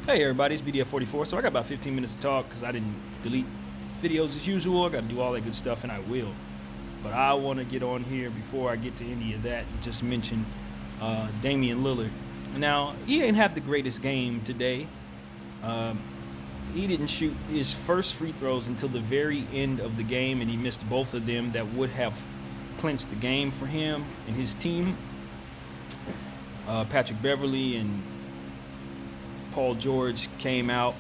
Hey everybody, it's BDF44. So I got about 15 minutes to talk because I didn't delete videos as usual. I got to do all that good stuff, and I will. But I want to get on here before I get to any of that and just mention Damian Lillard. Now, he ain't had the greatest game today. He didn't shoot his first free throws until the very end of the game, and he missed both of them that would have clinched the game for him and his team. Patrick Beverley and Paul George came out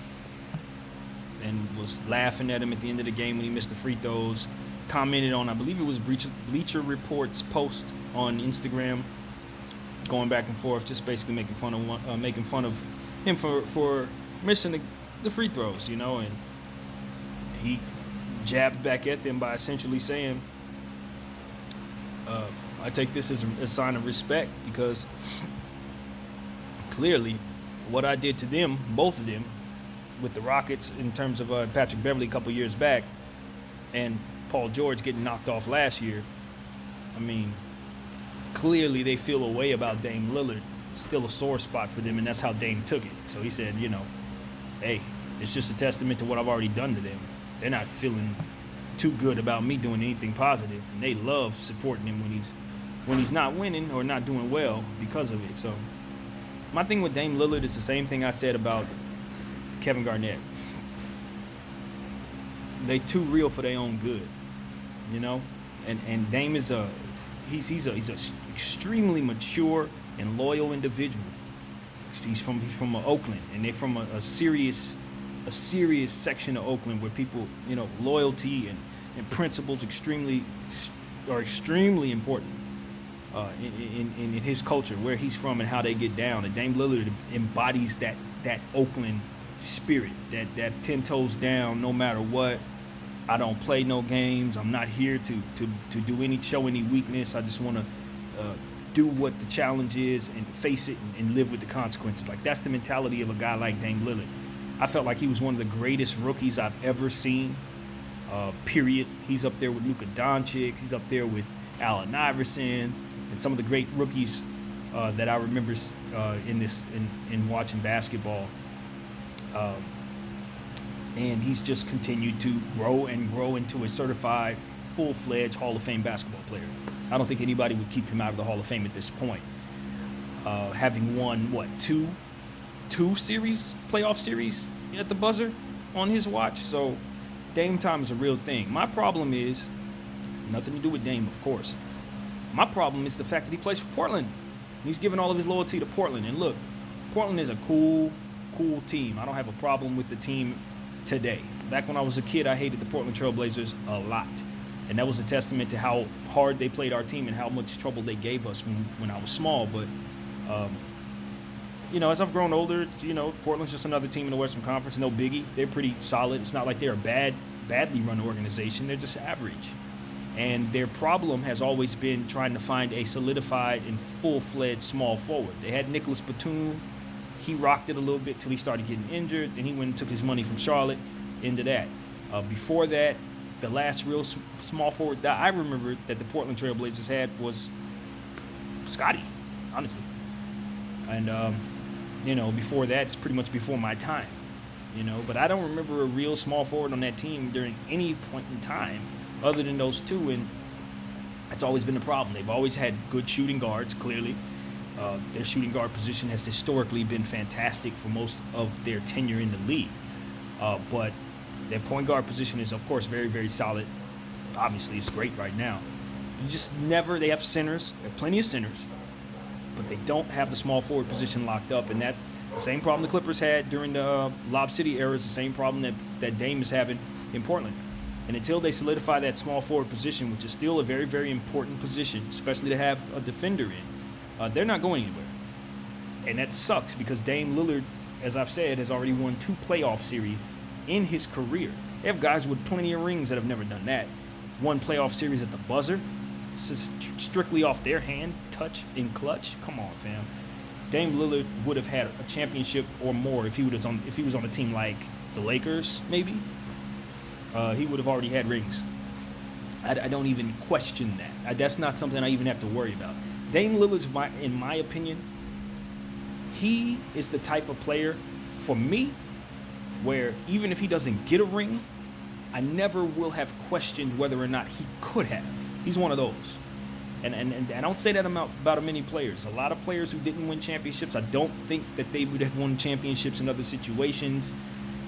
and was laughing at him at the end of the game when he missed the free throws. Commented on, I believe it was Bleacher Report's post on Instagram, going back and forth, just basically making fun of him for missing the free throws, and he jabbed back at them by essentially saying, I take this as a sign of respect because clearly what I did to them, both of them, with the Rockets in terms of Patrick Beverley a couple years back and Paul George getting knocked off last year, I mean, clearly they feel a way about Dame Lillard. Still a sore spot for them, and that's how Dame took it. So he said, hey, it's just a testament to what I've already done to them. They're not feeling too good about me doing anything positive, and they love supporting him when he's not winning or not doing well because of it. So my thing with Dame Lillard is the same thing I said about Kevin Garnett. They too real for their own good, And Dame is he's extremely mature and loyal individual. He's from Oakland, and they're from a serious section of Oakland where people, loyalty and principles are extremely important. In his culture, where he's from and how they get down. And Dame Lillard embodies that Oakland spirit, that 10 toes down, no matter what. I don't play no games. I'm not here to show any weakness. I just want to do what the challenge is and face it and live with the consequences. Like, that's the mentality of a guy like Dame Lillard. I felt like he was one of the greatest rookies I've ever seen. Period. He's up there with Luka Doncic. He's up there with Allen Iverson. And some of the great rookies that I remember in watching basketball. And he's just continued to grow into a certified, full-fledged Hall of Fame basketball player. I don't think anybody would keep him out of the Hall of Fame at this point. Having won, two playoff series at the buzzer on his watch. So Dame time is a real thing. My problem is, nothing to do with Dame, of course. My problem is the fact that he plays for Portland. He's giving all of his loyalty to Portland. And look, Portland is a cool team. I don't have a problem with the team today. Back when I was a kid, I hated the Portland Trailblazers a lot. And that was a testament to how hard they played our team and how much trouble they gave us when I was small. But, as I've grown older, Portland's just another team in the Western Conference. No biggie. They're pretty solid. It's not like they're a badly run organization. They're just average. And their problem has always been trying to find a solidified and full-fledged small forward. They had Nicholas Batum. He rocked it a little bit till he started getting injured. Then he went and took his money from Charlotte into that. Before that, the last real small forward that I remember that the Portland Trailblazers had was Scotty, honestly. And, before that, it's pretty much before my time. But I don't remember a real small forward on that team during any point in time other than those two, and that's always been the problem. They've always had good shooting guards, clearly. Their shooting guard position has historically been fantastic for most of their tenure in the league. But their point guard position is, of course, very, very solid. Obviously, it's great right now. They have centers, they have plenty of centers, but they don't have the small forward position locked up. And that the same problem the Clippers had during the Lob City era is the same problem that Dame is having in Portland. And until they solidify that small forward position, which is still a very, very important position, especially to have a defender in, they're not going anywhere. And that sucks because Dame Lillard, as I've said, has already won 2 playoff series in his career. They have guys with plenty of rings that have never done that. 1 playoff series at the buzzer, strictly off their hand, touch and clutch. Come on, fam. Dame Lillard would have had a championship or more if he was on a team like the Lakers, maybe. He would have already had rings. I don't even question that. That's not something I even have to worry about. Dame Lillard's, in my opinion, he is the type of player for me, where even if he doesn't get a ring, I never will have questioned whether or not he could have. He's one of those. And I don't say that about many players. A lot of players who didn't win championships, I don't think that they would have won championships in other situations.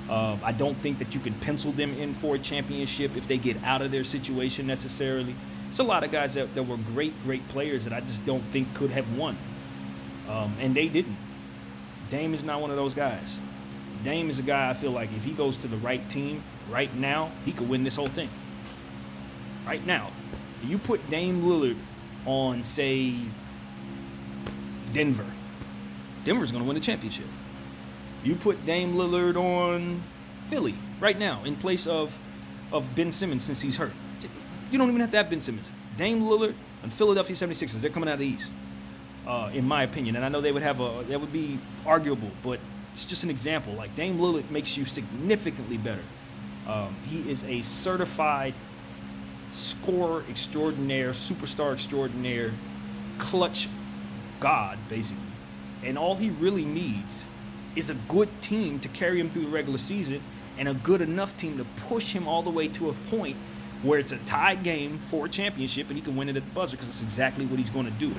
I don't think that you can pencil them in for a championship if they get out of their situation necessarily. It's a lot of guys that were great players that I just don't think could have won. And they didn't. Dame is not one of those guys. Dame is a guy I feel like if he goes to the right team right now, he could win this whole thing. Right now. You put Dame Lillard on, say, Denver. Denver's going to win the championship. You put Dame Lillard on Philly right now in place of Ben Simmons since he's hurt. You don't even have to have Ben Simmons. Dame Lillard and Philadelphia 76ers, they're coming out of the East, in my opinion. And I know they would that would be arguable, but it's just an example. Like, Dame Lillard makes you significantly better. He is a certified scorer extraordinaire, superstar extraordinaire, clutch god, basically. And all he really needs is a good team to carry him through the regular season and a good enough team to push him all the way to a point where it's a tied game for a championship and he can win it at the buzzer, because that's exactly what he's going to do.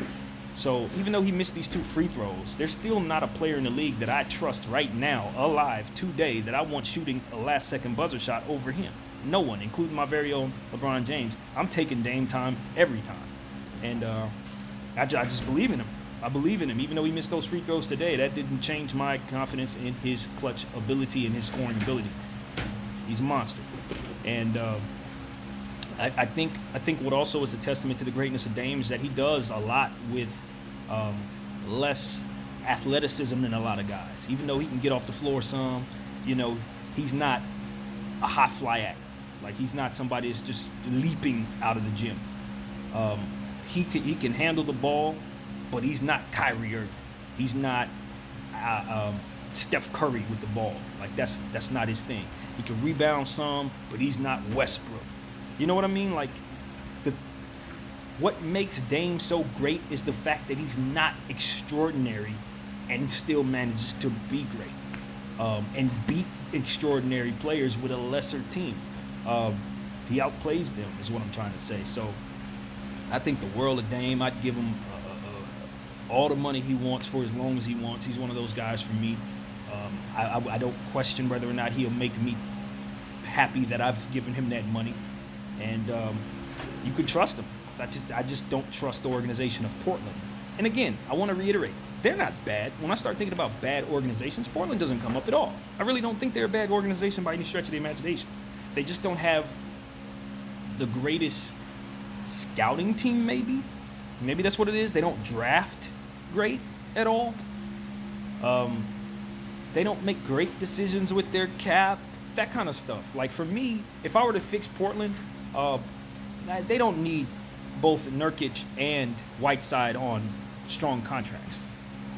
So even though he missed these 2 free throws, there's still not a player in the league that I trust right now, alive, today, that I want shooting a last-second buzzer shot over him. No one, including my very own LeBron James. I'm taking Dame time every time. And I just believe in him. I believe in him. Even though he missed those free throws today, that didn't change my confidence in his clutch ability and his scoring ability. He's a monster. And I think what also is a testament to the greatness of Dame is that he does a lot with less athleticism than a lot of guys. Even though he can get off the floor some, he's not a high fly act. Like, he's not somebody that's just leaping out of the gym. He can handle the ball, but he's not Kyrie Irving. He's not Steph Curry with the ball. Like, that's not his thing. He can rebound some, but he's not Westbrook. You know what I mean? Like, what makes Dame so great is the fact that he's not extraordinary and still manages to be great and beat extraordinary players with a lesser team. He outplays them is what I'm trying to say. So I think the world of Dame. I'd give him all the money he wants for as long as he wants. He's one of those guys for me. I don't question whether or not he'll make me happy that I've given him that money. And you could trust him. I just don't trust the organization of Portland. And again, I want to reiterate, they're not bad. When I start thinking about bad organizations, Portland doesn't come up at all. I really don't think they're a bad organization by any stretch of the imagination. They just don't have the greatest scouting team, maybe. Maybe that's what it is. They don't draft great at all. They don't make great decisions with their cap, that kind of stuff. Like, for me, if I were to fix Portland, they don't need both Nurkic and Whiteside on strong contracts.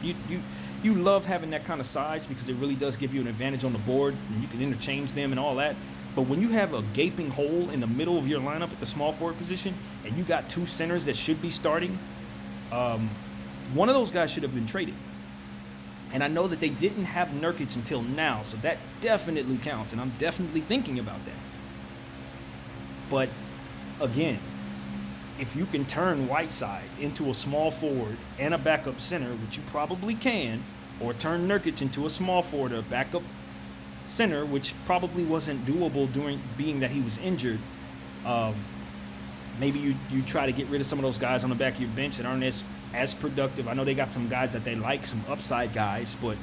You love having that kind of size because it really does give you an advantage on the board, and you can interchange them and all that. But when you have a gaping hole in the middle of your lineup at the small forward position, and you got 2 centers that should be starting, one of those guys should have been traded. And I know that they didn't have Nurkic until now, so that definitely counts, and I'm definitely thinking about that. But again, if you can turn Whiteside into a small forward and a backup center, which you probably can, or turn Nurkic into a small forward or a backup center, which probably wasn't doable being that he was injured, maybe you try to get rid of some of those guys on the back of your bench that aren't as productive. I know they got some guys that they like, some upside guys, but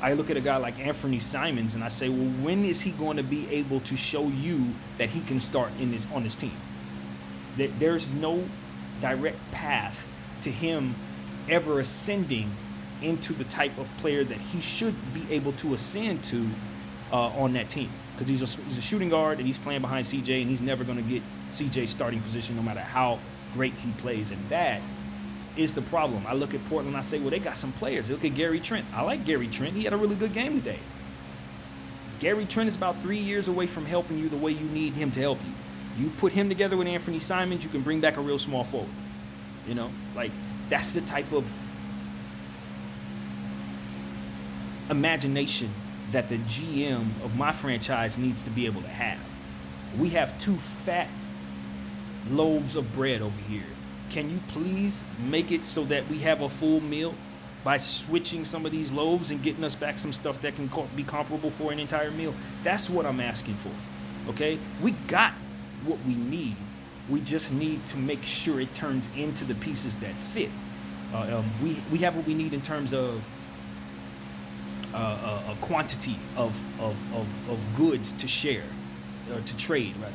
I look at a guy like Anthony Simmons and I say, well, when is he going to be able to show you that he can start on this team? There's no direct path to him ever ascending into the type of player that he should be able to ascend to on that team, because he's a shooting guard and he's playing behind CJ, and he's never going to get CJ's starting position no matter how great he plays, and that is the problem. I look at Portland and I say, well, they got some players. Look at Gary Trent. I like Gary Trent. He had a really good game today. Gary Trent is about 3 years away from helping you the way you need him to help you. You put him together with Anthony Simmons, you can bring back a real small forward. You know, like, that's the type of imagination that the GM of my franchise needs to be able to have. We have 2 fat loaves of bread over here. Can you please make it so that we have a full meal by switching some of these loaves and getting us back some stuff that can be comparable for an entire meal? That's what I'm asking for. Okay? We got what we need. We just need to make sure it turns into the pieces that fit. We have what we need in terms of a quantity of goods to share, or to trade rather.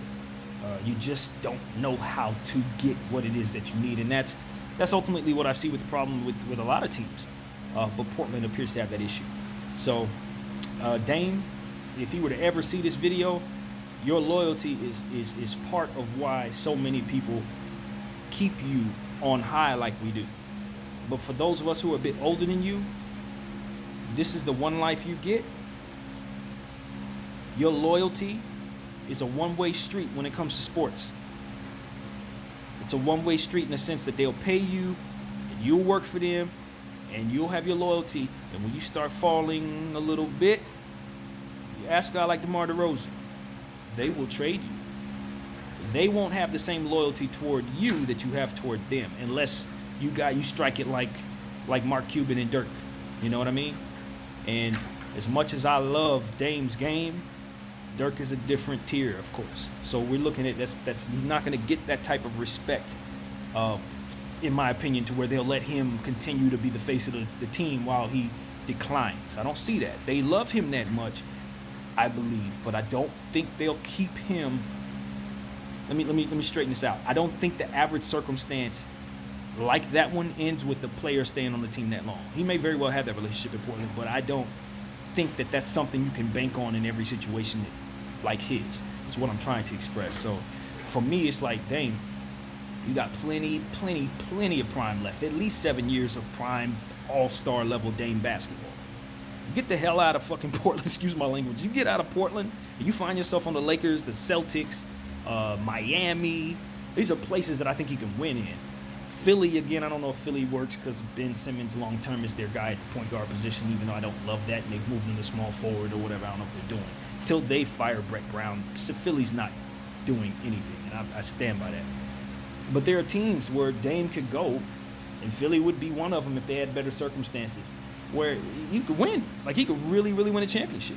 You just don't know how to get what it is that you need, and that's ultimately what I see with the problem with a lot of teams. But Portland appears to have that issue. So, Dame, if he were to ever see this video, your loyalty is part of why so many people keep you on high like we do. But for those of us who are a bit older than you, this is the one life you get. Your loyalty is a one-way street when it comes to sports. It's a one-way street in the sense that they'll pay you, and you'll work for them, and you'll have your loyalty. And when you start falling a little bit, you ask a guy like DeMar DeRozan, they will trade you. They won't have the same loyalty toward you that you have toward them, unless you strike it like Mark Cuban and Dirk. You know what I mean? And as much as I love Dame's game, Dirk is a different tier, of course. So we're looking at that's he's not going to get that type of respect, in my opinion, to where they'll let him continue to be the face of the team while he declines. I don't see that. They love him that much, I believe, but I don't think they'll keep him. Let me straighten this out. I don't think the average circumstance like that one ends with the player staying on the team that long. He may very well have that relationship in Portland, but I don't think that that's something you can bank on in every situation like his. Is what I'm trying to express. So for me, it's like, dang, you got plenty of prime left. At least 7 years of prime all-star level Dame basketball. You get the hell out of fucking Portland. Excuse my language. You get out of Portland and you find yourself on the Lakers, the Celtics, Miami. These are places that I think you can win in. Philly, again, I don't know if Philly works because Ben Simmons long-term is their guy at the point guard position, even though I don't love that, and they've moved him to small forward or whatever. I don't know what they're doing. Until they fire Brett Brown, Philly's not doing anything, and I stand by that. But there are teams where Dame could go, and Philly would be one of them if they had better circumstances, where he could win. Like, he could really, really win a championship.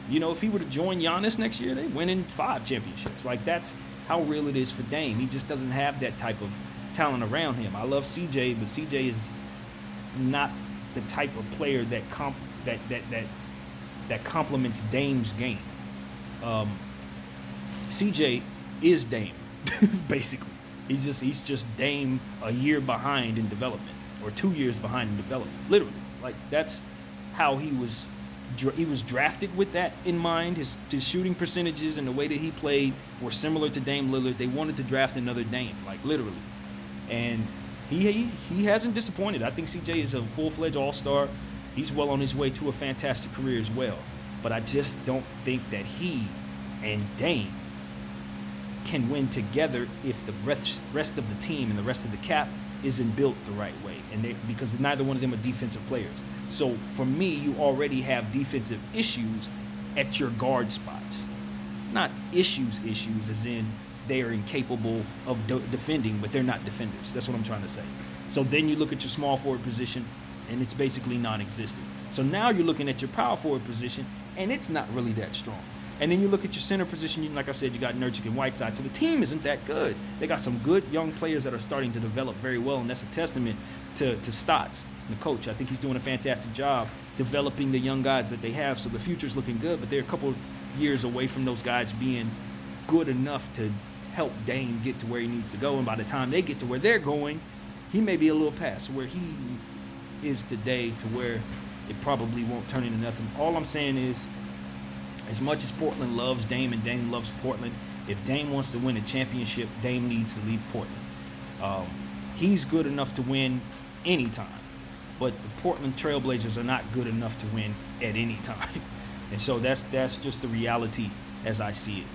You know, if he were to join Giannis next year, they'd win in 5 championships. Like, that's how real it is for Dame. He just doesn't have that type of talent around him. I love CJ, but CJ is not the type of player that complements Dame's game. CJ is Dame, basically. He's just Dame a year behind in development, or 2 years behind in development. Literally, like, that's how he was drafted with that in mind. His shooting percentages and the way that he played were similar to Dame Lillard. They wanted to draft another Dame, like, literally. And he hasn't disappointed. I think CJ is a full-fledged all-star. He's well on his way to a fantastic career as well. But I just don't think that he and Dame can win together if the rest of the team and the rest of the cap isn't built the right way. And because neither one of them are defensive players. So for me, you already have defensive issues at your guard spots. Not issues as in they are incapable of defending, but they're not defenders. That's what I'm trying to say. So then you look at your small forward position, and it's basically non-existent. So now you're looking at your power forward position, and it's not really that strong. And then you look at your center position, like I said, you got Nurkic and Whiteside. So the team isn't that good. They got some good young players that are starting to develop very well, and that's a testament to Stotts, the coach. I think he's doing a fantastic job developing the young guys that they have. So the future's looking good, but they're a couple years away from those guys being good enough to help Dame get to where he needs to go. And by the time they get to where they're going, he may be a little past where he is today, to where it probably won't turn into nothing. All I'm saying is, as much as Portland loves Dame and Dame loves Portland, if Dame wants to win a championship, Dame needs to leave Portland. He's good enough to win anytime, but the Portland Trailblazers are not good enough to win at any time. And so that's just the reality as I see it.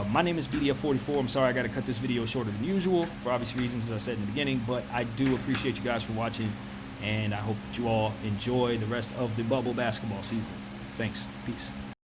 My name is BDF44. I'm sorry I got to cut this video shorter than usual for obvious reasons, as I said in the beginning, but I do appreciate you guys for watching, and I hope that you all enjoy the rest of the bubble basketball season. Thank you. Thanks. Peace.